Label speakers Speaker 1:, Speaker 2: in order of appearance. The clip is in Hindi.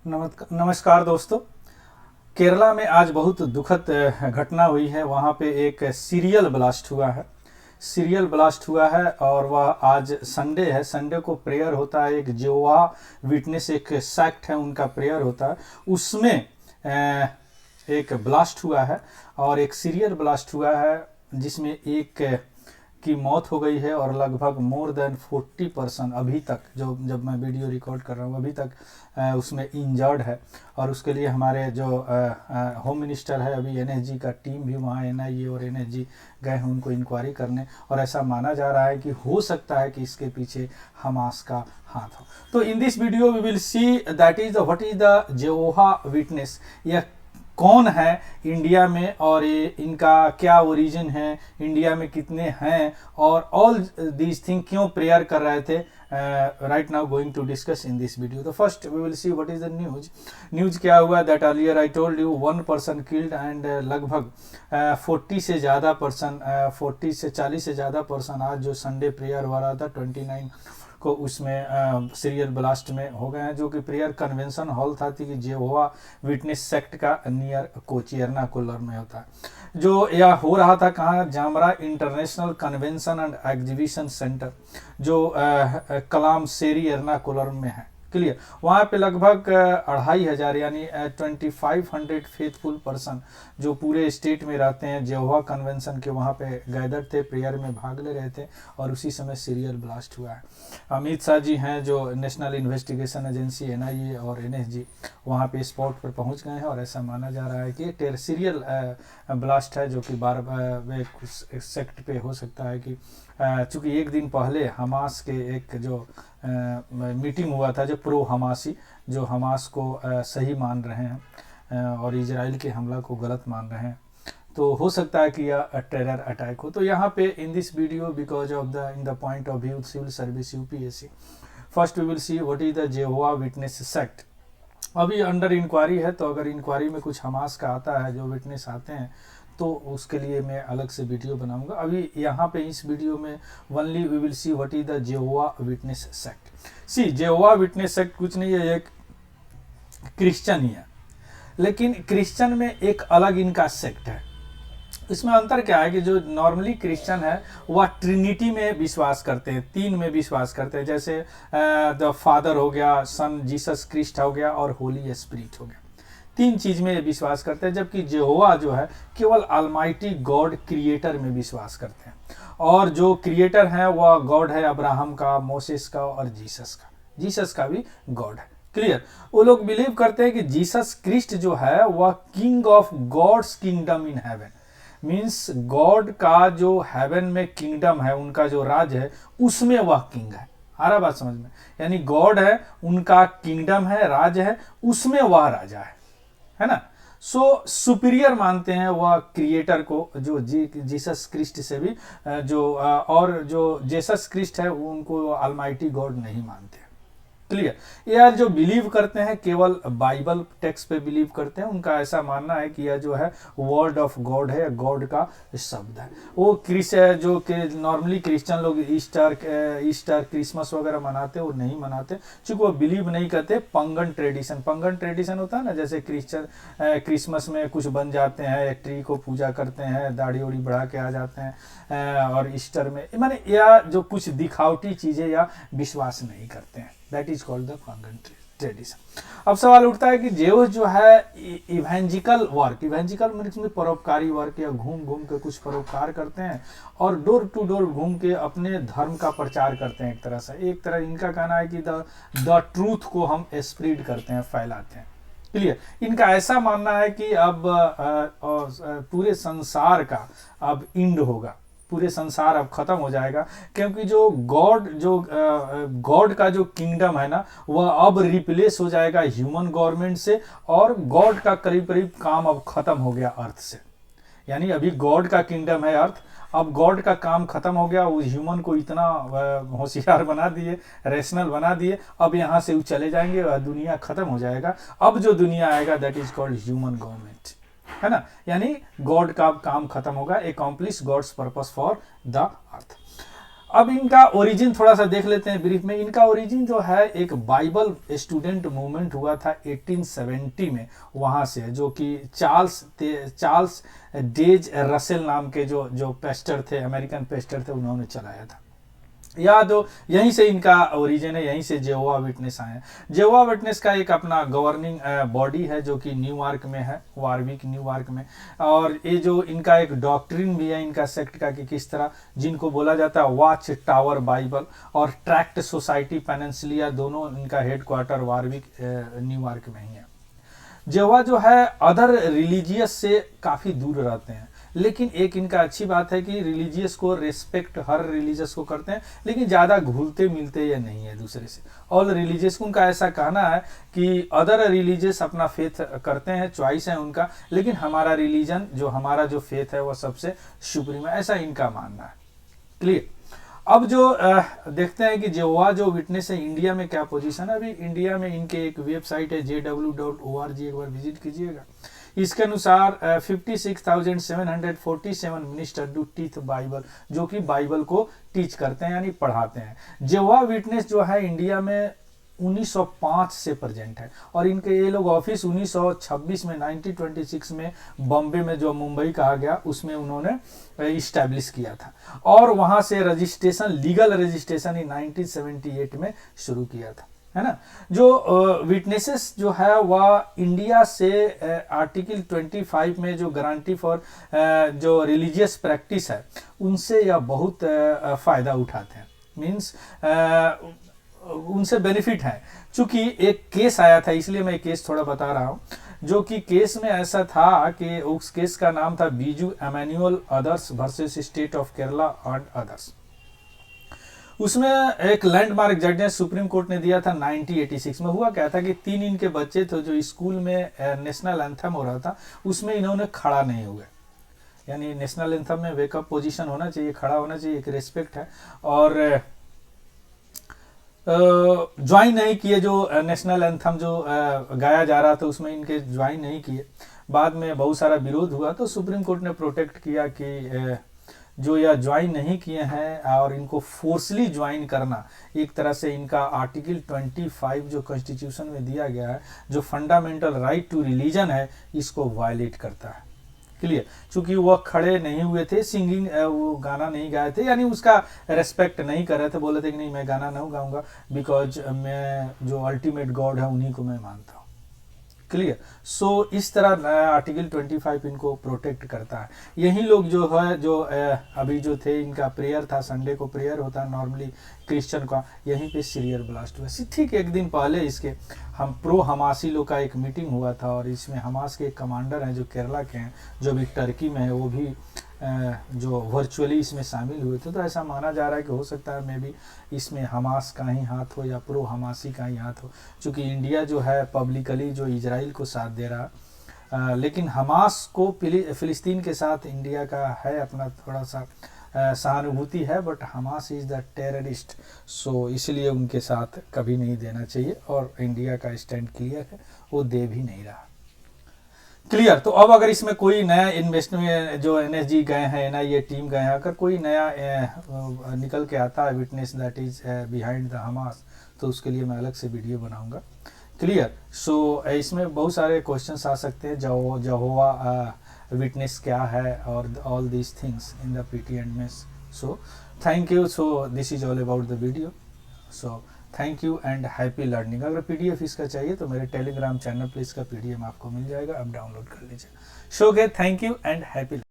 Speaker 1: नमस्कार दोस्तों। केरला में आज बहुत दुखद घटना हुई है। वहाँ पे एक सीरियल ब्लास्ट हुआ है। और वह आज संडे है। संडे को प्रेयर होता है। एक जेहोवा विटनेस एक सेक्ट है, उनका प्रेयर होता है। उसमें एक ब्लास्ट हुआ है और एक सीरियल ब्लास्ट हुआ है जिसमें एक की मौत हो गई है और लगभग मोर देन 40% अभी तक, जो जब मैं वीडियो रिकॉर्ड कर रहा हूँ अभी तक उसमें इंजर्ड है। और उसके लिए हमारे जो होम मिनिस्टर है, अभी एनएसजी का टीम भी वहाँ, एनआईए और एनएसजी गए हैं उनको इंक्वायरी करने। और ऐसा माना जा रहा है कि हो सकता है कि इसके पीछे हमास का हाथ हो। तो in this video we will see that is what is the Jehovah witness, यह कौन है इंडिया में और ये इनका क्या ओरिजिन है, इंडिया में कितने हैं और ऑल दीज थिंग क्यों प्रेयर कर रहे थे। Right now going to discuss in this video. तो first we will see what is the news क्या हुआ। That earlier I told you 1 person killed and लगभग 40 से 40 से ज़्यादा पर्सन आज जो संडे प्रेयर हो रहा था 29 को, उसमें सीरियल ब्लास्ट में हो गए हैं, जो कि प्रेयर कन्वेंशन हॉल था कि जेहोवा विटनेस सेक्ट का नियर कोची एर्नाकुलम में होता है। जो यह हो रहा था कहाँ, Zamra international convention and exhibition centre, जो कलाम सेरी एर्नाकुलम में है। क्लियर। वहाँ पे लगभग 2500 यानी 2500 फेथफुल पर्सन जो पूरे स्टेट में रहते हैं जेहोवा कन्वेंशन के, वहाँ पे गैदर थे, प्रेयर में भाग ले रहे थे और उसी समय सीरियल ब्लास्ट हुआ है। अमित शाह जी हैं जो नेशनल इन्वेस्टिगेशन एजेंसी एनआईए और एनएसजी वहाँ पे स्पॉट पर पहुँच गए हैं और ऐसा माना जा रहा है कि एक सीरियल ब्लास्ट है जो कि बार सेक्ट पे हो सकता है कि चूँकि एक दिन पहले हमास के एक जो मीटिंग हुआ था, जो प्रो हमासी, जो हमास को सही मान रहे हैं और इजराइल के हमला को गलत मान रहे हैं, तो हो सकता है कि यह टेरर अटैक हो। तो यहाँ पे in this video because of in the point of view civil service UPSC, first we will see what is the Jehovah witness sect. अभी अंडर इंक्वायरी है, तो अगर इंक्वायरी में कुछ हमास का आता है, जो विटनेस आते हैं, तो उसके लिए मैं अलग से वीडियो बनाऊंगा। अभी यहाँ पे इस वीडियो में only we will see what is the Jehovah witness sect. See Jehovah witness sect कुछ नहीं है, एक क्रिश्चियन ही है, लेकिन क्रिश्चियन में एक अलग इनका सेक्ट है। इसमें अंतर क्या है कि जो नॉर्मली क्रिश्चियन है वह ट्रिनिटी में विश्वास करते हैं, 3 में विश्वास करते हैं, जैसे द फादर हो गया, सन जीसस क्रिस्ट हो गया और होली स्पिरिट हो गया। 3 चीज में विश्वास करते हैं। जबकि जेहोवा जो है केवल ऑलमाइटी गॉड क्रिएटर में विश्वास करते हैं, और जो क्रिएटर है वह गॉड है अब्राहम का, मोसेस का और जीसस का भी गॉड है। क्लियर। वो लोग बिलीव करते हैं कि जीसस क्रिस्ट जो है वह king of God's kingdom in heaven, means God का जो हेवन में किंगडम है, उनका जो राज है, उसमें वह किंग है। आ रहा बात समझ में? यानी गॉड है, उनका किंगडम है, राज है, उसमें वह राजा है ना। सो सुपीरियर मानते हैं वह क्रिएटर को, जो जीसस क्रिस्ट से भी और जो जीसस क्रिस्ट है उनको ऑलमाइटी गॉड नहीं मानते। क्लियर। यार जो बिलीव करते हैं केवल बाइबल टेक्स्ट पे बिलीव करते हैं, उनका ऐसा मानना है कि यह जो है वर्ड ऑफ गॉड है, गॉड का शब्द है। वो जो नॉर्मली क्रिश्चियन लोग ईस्टर क्रिसमस वगैरह मनाते, वो नहीं मनाते, चूंकि वो बिलीव नहीं करते पंगन ट्रेडिशन होता है ना, जैसे क्रिसमस में कुछ बन जाते हैं, ट्री को पूजा करते हैं, दाढ़ी उड़ी बढ़ा के आ जाते हैं, और ईस्टर में माने या जो कुछ दिखावटी चीजें या विश्वास नहीं करते हैं, that is called the pagan tradition. अब सवाल उठता है कि जो है इवेंजिकल मीन्स में परोपकारी वर्क, या घूम घूम के कुछ परोपकार करते हैं और डोर टू डोर घूम के अपने धर्म का प्रचार करते हैं। एक तरह इनका कहना है कि द ट्रूथ को हम स्प्रेड करते हैं, फैलाते हैं। क्लियर। इनका ऐसा मानना है कि अब पूरे संसार का अब इंड होगा, पूरे संसार अब खत्म हो जाएगा, क्योंकि जो गॉड का जो किंगडम है ना, वह अब रिप्लेस हो जाएगा ह्यूमन गवर्नमेंट से, और गॉड का करीब करीब काम अब खत्म हो गया अर्थ से। यानी अभी गॉड का किंगडम है अर्थ, अब गॉड का काम खत्म हो गया। वो ह्यूमन को इतना होशियार बना दिए, रैशनल बना दिए, अब यहाँ से वो चले जाएंगे, दुनिया खत्म हो जाएगा। अब जो दुनिया आएगा that is called human government, है ना। यानी गॉड का काम खत्म होगा, accomplish God's purpose for the earth. अब इनका ओरिजिन थोड़ा सा देख लेते हैं ब्रीफ में। इनका ओरिजिन जो है एक बाइबल स्टूडेंट मूवमेंट हुआ था 1870 में, वहाँ से, जो कि चार्ल्स डेज रसेल नाम के जो पेस्टर थे, अमेरिकन पेस्टर थे, उन्होंने चलाया था। या तो यहीं से इनका ओरिजिन है, यहीं से जेहोवा विटनेस आए हैं। जेहोवा विटनेस का एक अपना गवर्निंग बॉडी है जो कि न्यूयॉर्क में है, वारविक न्यूयॉर्क में। और ये जो इनका एक डॉक्ट्रिन भी है इनका सेक्ट का कि किस तरह, जिनको बोला जाता है वॉच टावर बाइबल और ट्रैक्ट सोसाइटी पेनिनसुला, दोनों इनका हेडक्वार्टर वारविक न्यूयॉर्क में ही है। जेहोवा जो है अदर रिलीजियस से काफ़ी दूर रहते हैं, लेकिन एक इनका अच्छी बात है कि रिलीजियस को रेस्पेक्ट हर रिलीजियस को करते हैं, लेकिन ज़्यादा घुलते मिलते या नहीं है दूसरे से। ऑल रिलीजियस को उनका ऐसा कहना है कि अदर रिलीजियस अपना फेथ करते हैं, चॉइस है उनका, लेकिन हमारा रिलीजन जो हमारा जो फेथ है वो सबसे सुप्रीम है, ऐसा इनका मानना है। क्लियर। अब जो देखते हैं कि जेहोवा जो विटनेस है इंडिया में क्या पोजीशन है। अभी इंडिया में इनके एक वेबसाइट है jw.org, एक बार विजिट कीजिएगा। इसके अनुसार 56,747 मिनिस्टर डू टीच बाइबल, जो कि बाइबल को टीच करते हैं यानी पढ़ाते हैं। जेहोवा विटनेस जो है इंडिया में 1905 से प्रेजेंट है, और इनके ये लोग ऑफिस 1926 में 1926 में बॉम्बे में, जो मुंबई कहा गया, उसमें उन्होंने इस्टेब्लिश किया था। और वहाँ से रजिस्ट्रेशन, लीगल रजिस्ट्रेशन ही 1978 में शुरू किया था, है ना। जो विटनेसेस जो है वह इंडिया से आर्टिकल 25 में जो गारंटी फॉर जो रिलीजियस प्रैक्टिस है, उनसे यह बहुत फ़ायदा उठाते हैं। मीन्स उनसे बेनिफिट है। चूंकि एक केस आया था, इसलिए मैं केस थोड़ा बता रहा हूँ, जो कि केस में ऐसा था कि उस केस का नाम था Biju Emmanuel others versus state of Kerala and others. उसमें एक लैंडमार्क जजमेंट सुप्रीम कोर्ट ने दिया था 1986 में। हुआ क्या था कि 3 इनके बच्चे थे जो स्कूल में नेशनल एंथम हो रहा था, उसमें इन्होंने खड़ा नहीं हुए। यानी नेशनल एंथम में वेकअप पोजीशन होना चाहिए, खड़ा होना चाहिए, एक रिस्पेक्ट है। और ज्वाइन नहीं किए, जो नेशनल एंथम जो गाया जा रहा था उसमें इनके ज्वाइन नहीं किए। बाद में बहुत सारा विरोध हुआ तो सुप्रीम कोर्ट ने प्रोटेक्ट किया कि जो यह ज्वाइन नहीं किए हैं और इनको फोर्सली ज्वाइन करना, एक तरह से इनका आर्टिकल 25 जो कॉन्स्टिट्यूशन में दिया गया है, जो फंडामेंटल राइट टू रिलीजन है, इसको वायलेट करता है। क्लियर। चूंकि वह खड़े नहीं हुए थे, सिंगिंग वो गाना नहीं गाए थे, यानी उसका रेस्पेक्ट नहीं कर रहे थे, बोले थे कि नहीं मैं गाना नहीं गाऊंगा, बिकॉज मैं जो अल्टीमेट गॉड है उन्हीं को मैं मानता हूँ। क्लियर। सो इस तरह आर्टिकल 25 इनको प्रोटेक्ट करता है। यही लोग जो है, जो अभी जो थे, इनका प्रेयर था, संडे को प्रेयर होता है नॉर्मली क्रिश्चियन का, यहीं पे सीरियर ब्लास्ट हुआ। ठीक एक दिन पहले इसके हम प्रो हमासी लोग का एक मीटिंग हुआ था, और इसमें हमास के एक कमांडर हैं जो केरला के हैं, जो भी टर्की में है, वो भी जो वर्चुअली इसमें शामिल हुए थे। तो ऐसा माना जा रहा है कि हो सकता है मे बी इसमें हमास का ही हाथ हो या प्रो हमासी का ही हाथ हो, क्योंकि इंडिया जो है पब्लिकली जो इजराइल को साथ दे रहा, लेकिन हमास को फिलिस्तीन के साथ इंडिया का है अपना थोड़ा सा सहानुभूति है, but Hamas is the terrorist, so इसलिए उनके साथ कभी नहीं देना चाहिए, और इंडिया का स्टैंड क्लियर है, वो दे भी नहीं रहा। क्लियर। तो अब अगर इसमें कोई नया इन्वेस्टमेंट, जो एनएसजी गए हैं, एनआईए टीम गए हैं, अगर कोई नया निकल के आता है witness that is behind the Hamas, तो उसके लिए मैं अलग से वीडियो बनाऊंगा। क्लियर। सो इसमें बहुत सारे क्वेश्चंस आ सकते हैं, जेहोवा विटनेस क्या है, और all these things in the PT and mess. So thank you. So this is all about the video. So thank you and happy learning. अगर पीडीएफ इसका चाहिए तो मेरे टेलीग्राम चैनल पर इसका पीडीएफ आपको मिल जाएगा, आप डाउनलोड कर लीजिए। So thank you and happy.